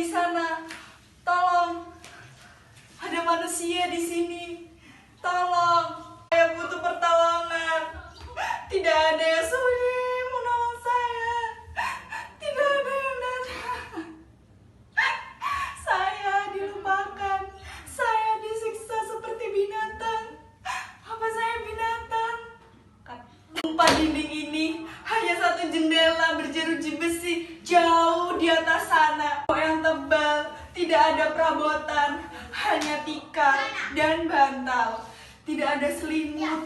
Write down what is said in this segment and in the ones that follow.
di sana. Tolong. Ada manusia di sini. Tolong. Saya butuh pertolongan. Tidak ada yang sudi menolong saya. Tidak ada yang datang. Saya dilupakan. Saya disiksa seperti binatang. Apa saya binatang? Tempat dinding ini hanya satu jendela berjeruji besi jauh di atas sana. Yang tebal, tidak ada perabotan, hanya tikar dan bantal. Tidak ada selimut.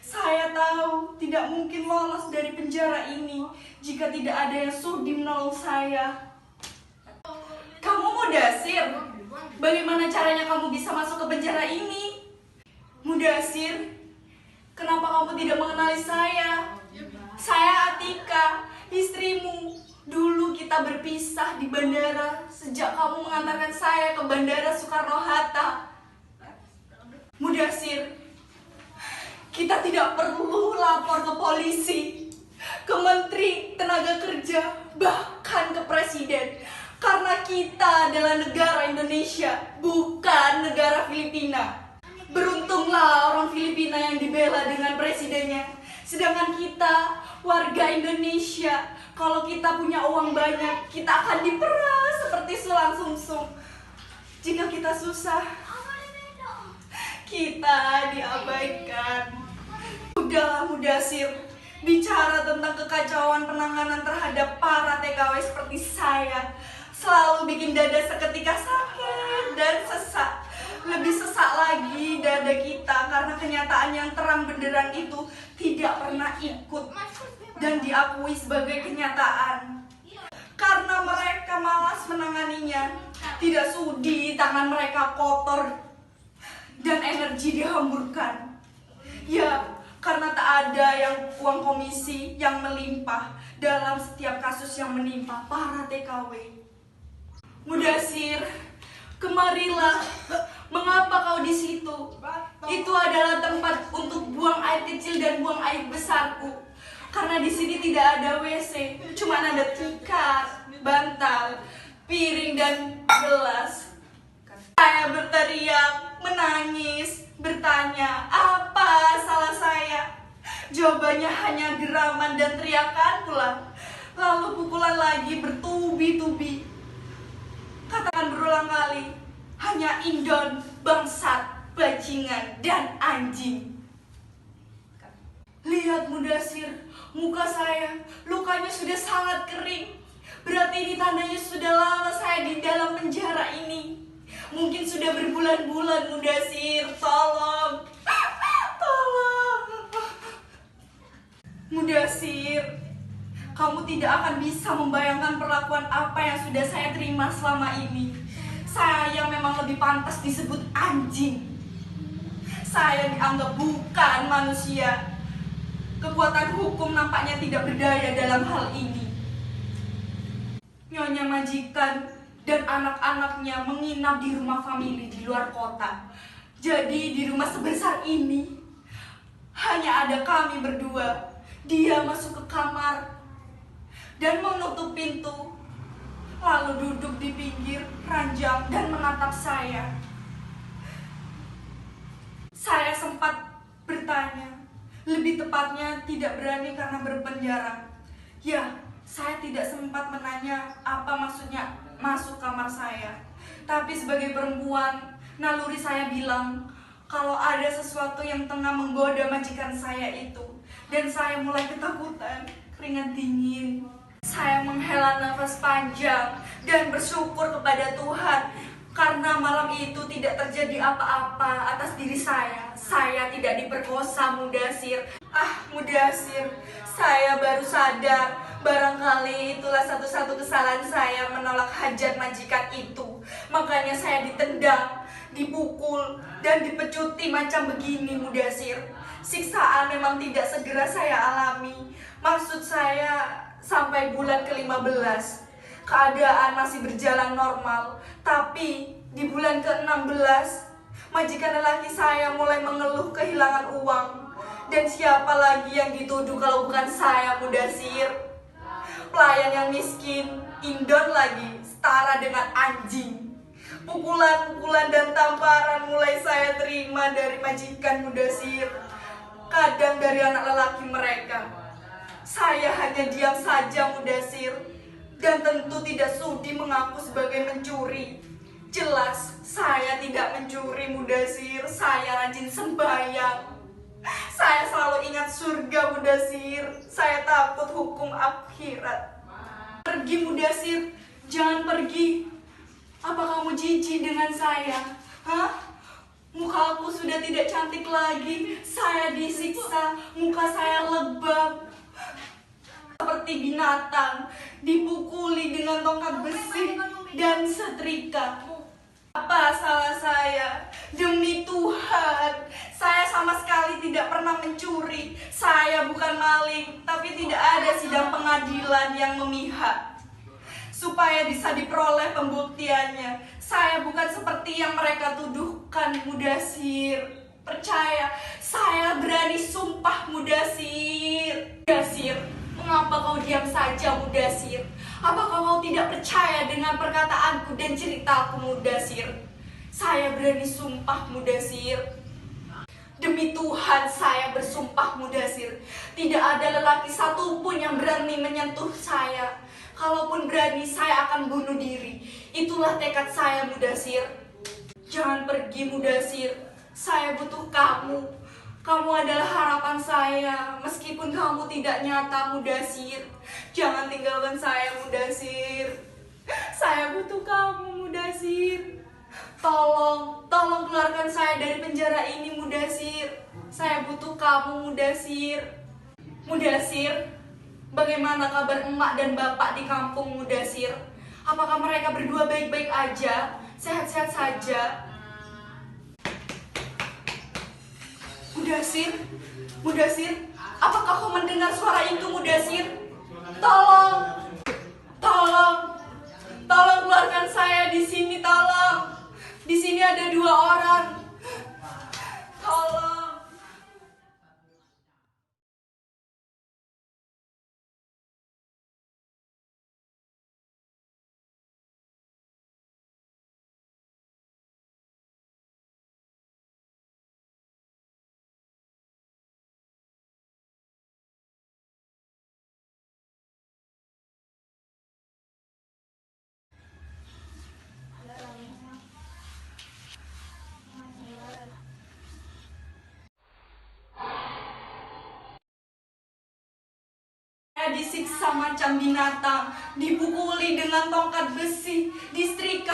Saya tahu tidak mungkin lolos dari penjara ini jika tidak ada yang sudi menolong saya. Kamu Mudasir, bagaimana caranya kamu bisa masuk ke penjara ini? Mudasir, kenapa kamu tidak mengenali saya? Saya Atika, istrimu. Dulu kita berpisah di bandara sejak kamu mengantarkan saya ke Bandara Soekarno-Hatta. Mudasir, kita tidak perlu lapor ke polisi, ke Menteri Tenaga Kerja, bahkan ke Presiden. Karena kita adalah negara Indonesia, bukan negara Filipina. Beruntunglah orang Filipina yang dibela dengan presidennya. Sedangkan kita, warga Indonesia, kalau kita punya uang banyak, kita akan diperas seperti sulang sumsum. Jika kita susah, kita diabaikan. Udahlah Mudasir, bicara tentang kekacauan penanganan terhadap para TKW seperti saya selalu bikin dada seketika sakit dan sesak. Lebih sesak lagi dada kita karena kenyataan yang terang benderang itu tidak pernah ikut dan diakui sebagai kenyataan. Karena mereka malas menanganinya, tidak sudi tangan mereka kotor dan energi dihamburkan. Ya, karena tak ada yang uang komisi yang melimpah dalam setiap kasus yang menimpa para TKW. Mudasir, kemarilah. Mengapa kau di situ? Itu adalah tempat untuk buang air kecil dan buang air besarku. Karena di sini tidak ada WC, cuma ada tikar, bantal, piring dan gelas. Saya berteriak, menangis, bertanya, apa salah saya? Jawabannya hanya geraman dan teriakan pula. Lalu pukulan lagi bertubi-tubi. Katakan berulang kali, hanya indon, bangsat, bajingan, dan anjing. Lihat Mudasir, muka saya, lukanya sudah sangat kering. Berarti ini tandanya sudah lama saya di dalam penjara ini. Mungkin sudah berbulan-bulan Mudasir, tolong. Tolong. Mudasir, kamu tidak akan bisa membayangkan perlakuan apa yang sudah saya terima selama ini. Saya memang lebih pantas disebut anjing. Saya dianggap bukan manusia. Kekuatan hukum nampaknya tidak berdaya dalam hal ini. Nyonya majikan dan anak-anaknya menginap di rumah famili di luar kota. Jadi di rumah sebesar ini hanya ada kami berdua. Dia masuk ke kamar dan menutup pintu, lalu duduk di pinggir ranjang dan menatap saya. Saya sempat bertanya, lebih tepatnya tidak berani karena berpenjara. Ya, saya tidak sempat menanya apa maksudnya masuk kamar saya. Tapi sebagai perempuan, naluri saya bilang kalau ada sesuatu yang tengah menggoda majikan saya itu. Dan saya mulai ketakutan, keringat dingin. Saya menghela nafas panjang dan bersyukur kepada Tuhan karena malam itu tidak terjadi apa-apa atas diri saya. Saya tidak diperkosa Mudasir. Mudasir, saya baru sadar barangkali itulah satu-satu kesalahan saya menolak hajat majikan itu. Makanya saya ditendang, dipukul, dan dipecuti macam begini Mudasir. Siksaan memang tidak segera saya alami. Maksud saya sampai bulan ke-15 keadaan masih berjalan normal. Tapi di bulan ke-16 majikan lelaki saya mulai mengeluh kehilangan uang. Dan siapa lagi yang dituduh kalau bukan saya Mudasir? Pelayan yang miskin, indon lagi, setara dengan anjing. Pukulan-pukulan dan tamparan mulai saya terima dari majikan Mudasir, kadang dari anak lelaki mereka. Saya hanya diam saja Mudasir, dan tentu tidak sudi mengaku sebagai mencuri. Jelas saya tidak mencuri Mudasir, saya rajin sembahyang. Saya selalu ingat surga Mudasir, saya takut hukum akhirat. Pergi Mudasir, jangan pergi. Apa kamu jijik dengan saya? Hah? Mukaku sudah tidak cantik lagi, saya disiksa, muka saya lebam seperti binatang, dipukuli dengan tongkat besi dan setrika. Apa salah saya? Demi Tuhan, saya sama sekali tidak pernah mencuri. Saya bukan maling, tapi tidak ada sidang pengadilan yang memihak supaya bisa diperoleh pembuktiannya. Saya bukan seperti yang mereka tuduhkan Mudasir. Percaya, saya berani sumpah Mudasir. Mudasir, mengapa kau diam saja Mudasir? Apakah kau tidak percaya dengan perkataanku dan ceritaku Mudasir? Saya berani sumpah Mudasir. Demi Tuhan saya bersumpah Mudasir, tidak ada lelaki satupun yang berani menyentuh saya. Kalaupun berani, saya akan bunuh diri. Itulah tekad saya Mudasir. Jangan pergi Mudasir, saya butuh kamu. Kamu adalah harapan saya, meskipun kamu tidak nyata Mudasir. Jangan tinggalkan saya Mudasir. Saya butuh kamu Mudasir. Tolong keluarkan saya dari penjara ini Mudasir. Saya butuh kamu Mudasir. Mudasir, bagaimana kabar emak dan bapak di kampung Mudasir? Apakah mereka berdua baik-baik aja? Sehat-sehat saja? Mudasir, Mudasir, apakah kau mendengar suara itu Mudasir? Tolong keluarkan saya di sini, tolong. Di sini ada 2 orang. Tolong. Saya disiksa macam binatang, dipukuli dengan tongkat besi, disetrika.